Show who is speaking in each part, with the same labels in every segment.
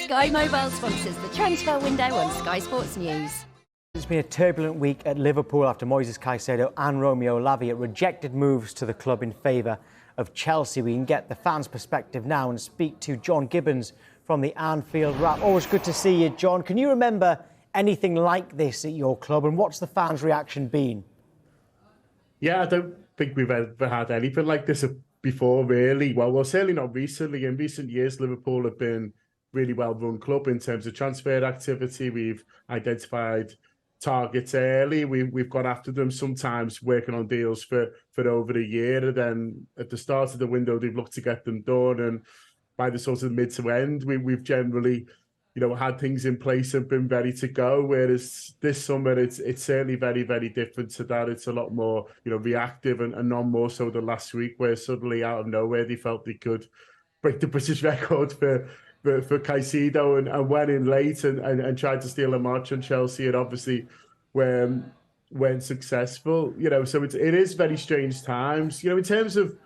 Speaker 1: Sky Mobile sponsors the transfer window on Sky Sports News.
Speaker 2: It's been a turbulent week at Liverpool after Moises Caicedo and Romeo Lavia rejected moves to the club in favour of Chelsea. We can get the fans' perspective now and speak to John Gibbons from the Anfield Wrap. Always good to see you, John. Can you remember anything like this at your club, and what's the fans' reaction been?
Speaker 3: Yeah, I don't think we've ever had anything like this before, really. Well, certainly not recently. In recent years, Liverpool have been really well-run club in terms of transfer activity. We've identified targets early. We've gone after them, sometimes working on deals for over a year. And then at the start of the window, they've looked to get them done. And by the sort of mid to end, we've generally, had things in place and been ready to go. Whereas this summer, it's certainly very, very different to that. It's a lot more, reactive and none more so than last week, where suddenly out of nowhere they felt they could break the British record for Caicedo and went in late and tried to steal a march on Chelsea, and obviously weren't successful. So it is very strange times. In terms of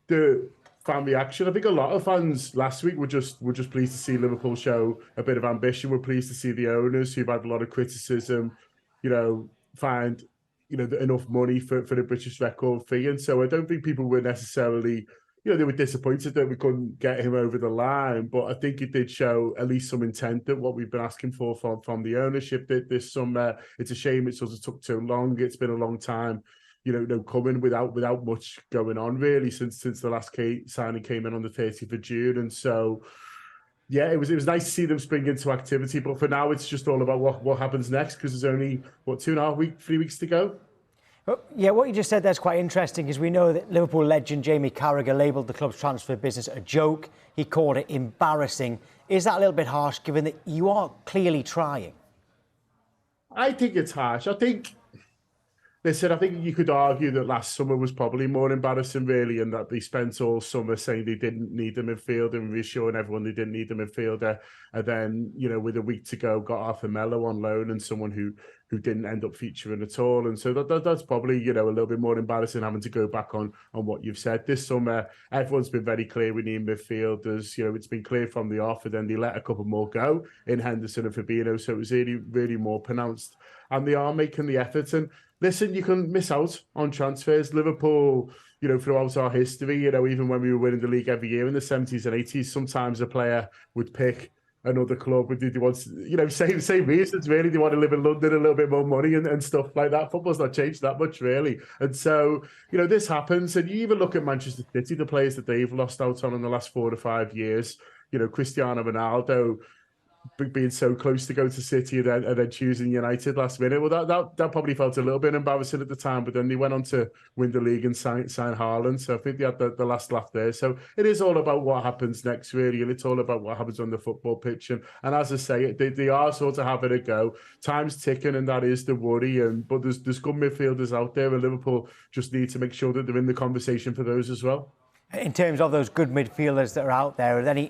Speaker 3: the fan reaction, I think a lot of fans last week were just pleased to see Liverpool show a bit of ambition. We're pleased to see the owners, who've had a lot of criticism, find enough money for the British record fee. And so I don't think people were necessarily, they were disappointed that we couldn't get him over the line, but I think it did show at least some intent that what we've been asking for from the ownership this summer. It's a shame it sort of took too long. It's been a long time, coming without much going on really since the last signing came in on the 30th of June. And so, yeah, it was nice to see them spring into activity. But for now, it's just all about what happens next, because there's only 3 weeks to go.
Speaker 2: Yeah, what you just said there's quite interesting, because we know that Liverpool legend Jamie Carragher labelled the club's transfer business a joke. He called it embarrassing. Is that a little bit harsh, given that you are clearly trying?
Speaker 3: I think it's harsh. I think you could argue that last summer was probably more embarrassing, really, and that they spent all summer saying they didn't need a midfielder and reassuring everyone they didn't need a midfielder. And then, with a week to go, got Arthur Melo on loan and someone who didn't end up featuring at all. And so that's probably, a little bit more embarrassing, having to go back on what you've said. This summer, everyone's been very clear we need midfielders. It's been clear from the off, and then they let a couple more go in Henderson and Fabinho. So it was really, really more pronounced. And they are making the effort. And listen, you can miss out on transfers. Liverpool, throughout our history, even when we were winning the league every year in the 70s and 80s, sometimes a player would pick another club. They want, same reasons, really. They want to live in London, a little bit more money and stuff like that. Football's not changed that much, really. And so, this happens. And you even look at Manchester City, the players that they've lost out on in the last 4 to 5 years, Cristiano Ronaldo being so close to go to City and then choosing United last minute. Well, that probably felt a little bit embarrassing at the time, but then they went on to win the league and sign Haaland. So I think they had the last laugh there. So it is all about what happens next, really, and it's all about what happens on the football pitch. And as I say, they are sort of having a go. Time's ticking, and that is the worry. But there's good midfielders out there, and Liverpool just need to make sure that they're in the conversation for those as well.
Speaker 2: In terms of those good midfielders that are out there, are there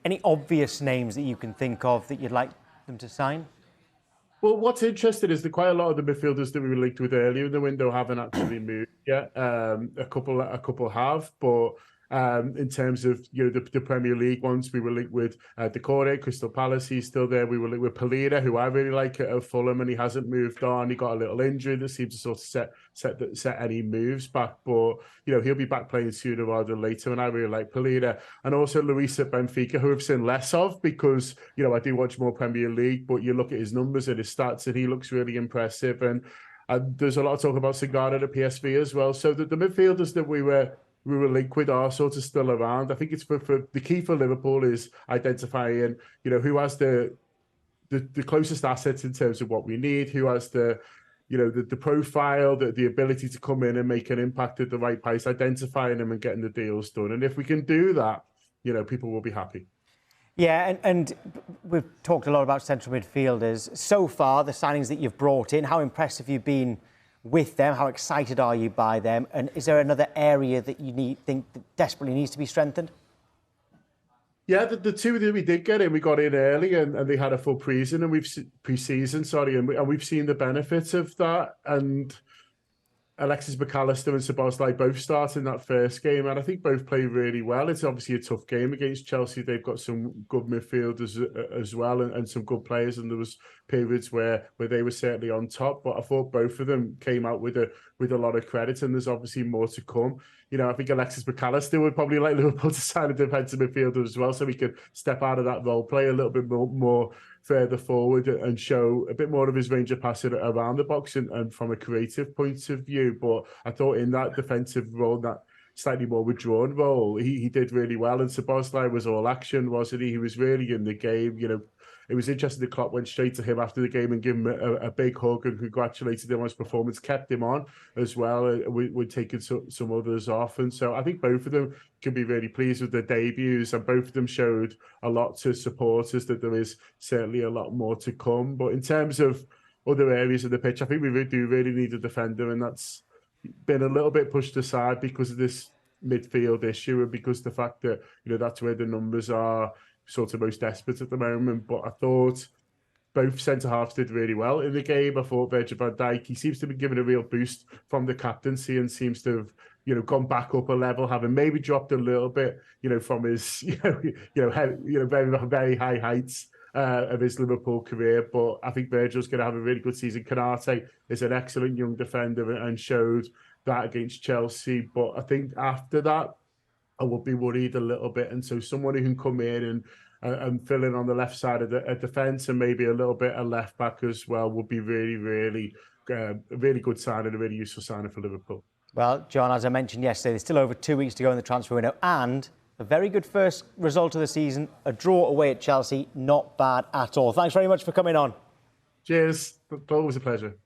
Speaker 2: any obvious names that you can think of that you'd like them to sign?
Speaker 3: Well, what's interesting is that quite a lot of the midfielders that we were linked with earlier in the window haven't actually moved yet. A couple have, but in terms of the Premier League ones, we were linked with Decore, Crystal Palace. He's still there. We were linked with Pelleira, who I really like at Fulham, and he hasn't moved on. He got a little injury that seemed to sort of set any moves back, but he'll be back playing sooner rather than later. And I really like Pelleira, and also Luis at Benfica, who I've seen less of because I do watch more Premier League. But you look at his numbers and his stats, and he looks really impressive. And there's a lot of talk about Sagara at PSV as well. So the midfielders that we were linked with are sort of still around. I think it's for the key for Liverpool is identifying, who has the closest assets in terms of what we need, who has the profile, the ability to come in and make an impact at the right price, identifying them and getting the deals done. And if we can do that, people will be happy.
Speaker 2: Yeah, and we've talked a lot about central midfielders. So far, the signings that you've brought in, how impressed have you been with them? How excited are you by them? And is there another area that you think that desperately needs to be strengthened?
Speaker 3: Yeah, the two that we did get in, we got in early and they had a full pre-season, and we've seen the benefits of that. And Alexis McAllister and Szoboszlai both started in that first game, and I think both played really well. It's obviously a tough game against Chelsea. They've got some good midfielders as well, and some good players, and there was periods where they were certainly on top. But I thought both of them came out with a lot of credit, and there's obviously more to come. You know, I think Alexis McAllister would probably like Liverpool to sign a defensive midfielder as well, so he could step out of that role, play a little bit more further forward and show a bit more of his range of passing around the box and from a creative point of view. But I thought in that defensive role, that slightly more withdrawn role, he did really well. And Szoboszlai was all action, wasn't he? He was really in the game. You know, it was interesting the Klopp went straight to him after the game and gave him a big hug and congratulated him on his performance, kept him on as well. We're taking some others off. And so I think both of them can be really pleased with their debuts, and both of them showed a lot to supporters that there is certainly a lot more to come. But in terms of other areas of the pitch, I think we do really need a defender, and that's been a little bit pushed aside because of this midfield issue and because the fact that, you know, that's where the numbers are sort of most desperate at the moment. But I thought both centre-halves did really well in the game. I thought Virgil van Dijk, he seems to be given a real boost from the captaincy and seems to have, you know, gone back up a level, having maybe dropped a little bit, you know, from his, very, very high heights of his Liverpool career. But I think Virgil's going to have a really good season. Konate is an excellent young defender and showed that against Chelsea. But I think after that, I would be worried a little bit. And so someone who can come in and fill in on the left side of the defence and maybe a little bit of left back as well would be really, really a really good sign and a really useful signing for Liverpool.
Speaker 2: Well, John, as I mentioned yesterday, there's still over 2 weeks to go in the transfer window, and a very good first result of the season, a draw away at Chelsea, not bad at all. Thanks very much for coming on.
Speaker 3: Cheers. Always a pleasure.